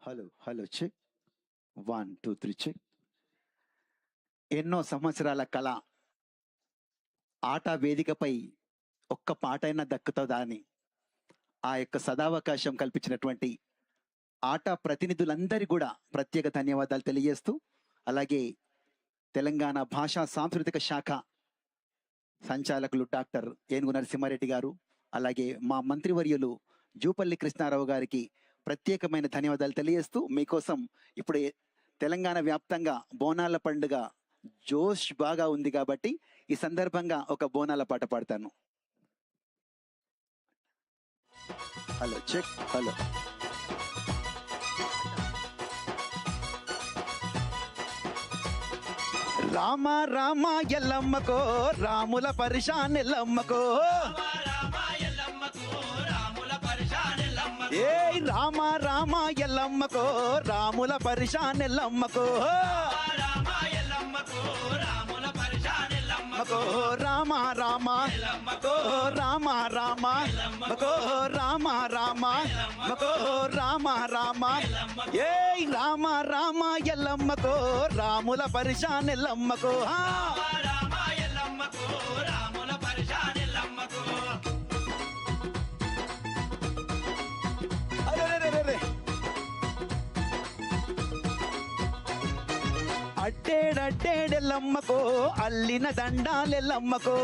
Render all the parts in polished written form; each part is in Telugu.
Hello hello check 1 2 3 check. ఎన్నో సంవత్సరాల కళ ఆట వేదికపై ఒక్క పాటైనా దక్కుతుందా అని ఆ యొక్క సదావకాశం కల్పించినటువంటి ఆట ప్రతినిధులందరి కూడా ప్రత్యేక ధన్యవాదాలు తెలియజేస్తూ, అలాగే తెలంగాణ భాషా సాంస్కృతిక శాఖ సంచాలకులు డాక్టర్ ఏనుగు నరసింహారెడ్డి గారు, అలాగే మా మంత్రివర్యులు జూపల్లి కృష్ణారావు గారికి ప్రత్యేకమైన ధన్యవాదాలు తెలియజేస్తూ, మీకోసం ఇప్పుడు తెలంగాణ వ్యాప్తంగా బోనాల పండుగ జోష్ బాగా ఉంది కాబట్టి ఈ సందర్భంగా ఒక బోనాల పాట పాడతాను. Hello check hello. Rama Rama ఎల్లమ్మకో రాముల పరిశాన్ ఎల్లమ్మకో, ఏ రామ రామ ఎల్లమ్మకో రాముల పరిశాన్ ఎల్లమ్మకో, రామ రామ మకో రామ రామ మకో రామ రామ మకో రామ రామ, ఏ రామ రామ ఎల్లమ్మకో రాముల పరిశాన్ ఎల్లమ్మకో. అడ్డేడడ్డేడెల్లమ్మకో అల్లిన దండాలెల్లమ్మకో,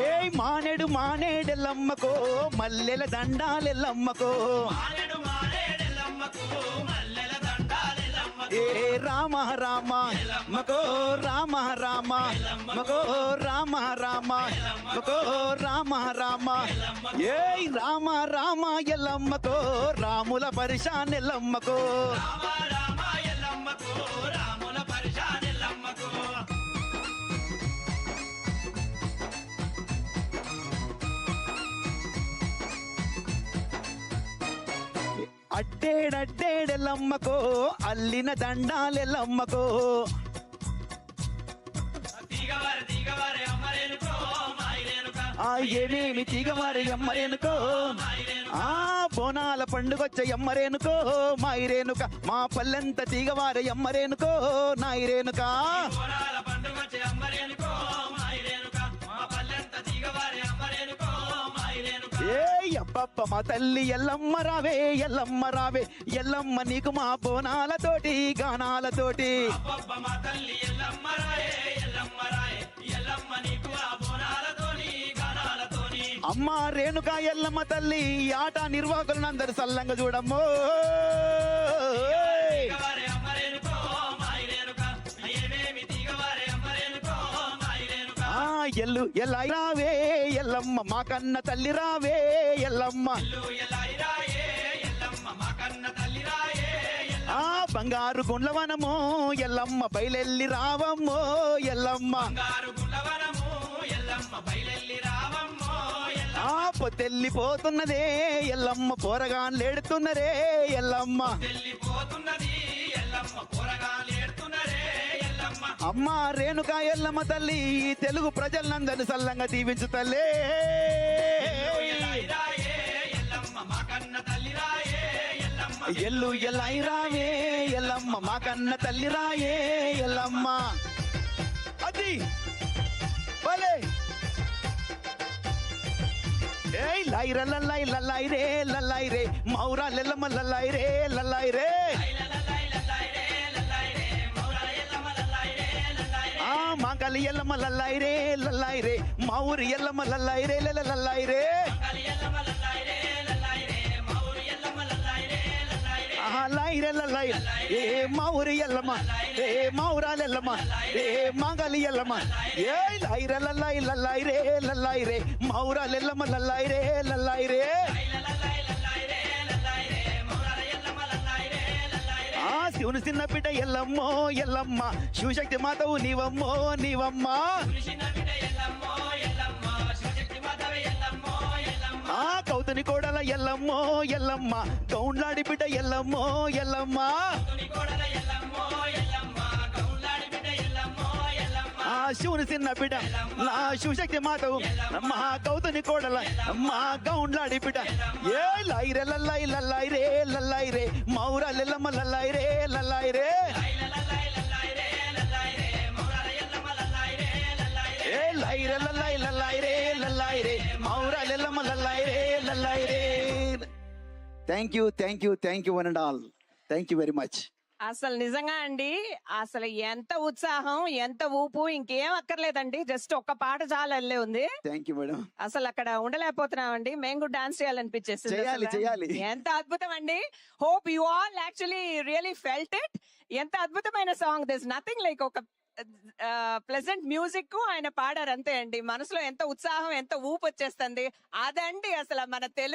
ఏ మానేడు మానేడెల్లమ్మకో మల్లెల దండాలెల్లమ్మకో, ఏ రామ రామ మకో రామ రామ మకో రామ రామ మకో రామ రామ, ఏ రామ రామ ఎల్లమ్మకో రాముల పరిశాన్ ఎల్లమ్మకో. అడ్డేడడ్డేడెల్లమ్మకో అల్లిన దండాలెల్లమ్మకో, ఏమేమి తీగవారి అమ్మరేనుకో, ఆ బోనాల పండుగొచ్చ ఎమ్మరేనుకో మాయిరేనుక, మా పల్లెంత తీగవారి అమ్మరేనుకో నాయిరేనుక, ఏ అబ్బప్ప మా తల్లి ఎల్లమ్మ రావే ఎల్లమ్మ రావే, ఎల్లమ్మ నీకు మా బోనాలతోటి గానాలతోటి, అమ్మ రేణుక ఎల్లమ్మ తల్లి ఆట నిర్వాహకులను అందరు సల్లంగా చూడమ్మో. ఎల్లు ఎల్ల రావే ఎల్లమ్మ మా కన్న తల్లి రావే ఎల్లమ్మ, ఆ బంగారు గుండ్లవనము ఎల్లమ్మ బయలెల్లి రావమ్మో ఎల్లమ్మ, ఆ పొద్దెల్లిపోతున్నదే ఎల్లమ్మ పోరగాన్లేడుతున్నరే ఎల్లమ్మ, అమ్మ రేణుక ఎల్లమ్మ తల్లి తెలుగు ప్రజలందరినీ సల్లంగా దీవించు తల్లే. ఎల్లు ఎల్లై రావే ఎల్లమ్మ మా కన్న తల్లి రాయే ఎల్లమ్మ, అది భలే ఏయ్ లైర లల్లై లల్లై రే లల్లై రే మౌరా లెల్లమ్మ లల్లై రే లల్లై రే, ఆ మాంగలి ఎల్లమ్మ లల్లై రే లల్లై రే మౌరి ఎల్లమ్మ లల్లై రే లల్లై రే, లైరే లల్లై ఏ మౌరి ఎల్లమ్మ ఏ మౌరాలెల్లమ్మ ఏ మాంగలి ఎల్లమ్మ, ఏ లైర లల్లై లల్లై రే లల్లై రే మౌరాలెల్లమ్మ లల్లై రే లల్లై రే, ఆ శివుని చిన్న బిడ్డ ఎల్లమ్మో ఎల్లమ్మ శివశక్తి మాతవు నీవమ్మో నీవమ్మ, ఆ కౌతుని కోడల ఎల్లమ్మో ఎల్లమ్మ గౌండ్లాడి బిడ్డ ఎల్లమ్మో ఎల్లమ్మ, నా శివుని చిన్న బిడ్డ నా శివశక్తి మాతవు మా గౌతని కోడల మా గౌండ్లాడి బిడ్డ ఏ లైరే లల్లై లల్లై రే లల్లై రే మౌర లెల్లమ్మ లల్లై రే లల్లై రే ఏ లైరే లల్లై లల్లై రే లల్లై రే మౌర లెల్లమ్మ లల్లై రే లల్లై రే. Thank you one and all. Thank you very much. అసలు నిజంగా అండి, అసలు ఎంత ఉత్సాహం, ఎంత ఊపు, ఇంకేం అక్కర్లేదండి. జస్ట్ ఒక్క పాట చాలా వెళ్ళే ఉంది. Thank you madam. అసలు అక్కడ ఉండలేకపోతున్నామండి. మేము కూడా డాన్స్ చేయాలనిపించేసింది. చేయాలి. ఎంత అద్భుతం అండి. Hope you all actually really felt it. ఎంత అద్భుతమైన సాంగ్. దిస్ నథింగ్ లైక్ ఒక ప్లెజెంట్ మ్యూజిక్ ఆయన పాడారు అంతే అండి. మనసులో ఎంత ఉత్సాహం, ఎంత ఊపు వచ్చేస్తుంది. అదండి అసలు మన తెలుగు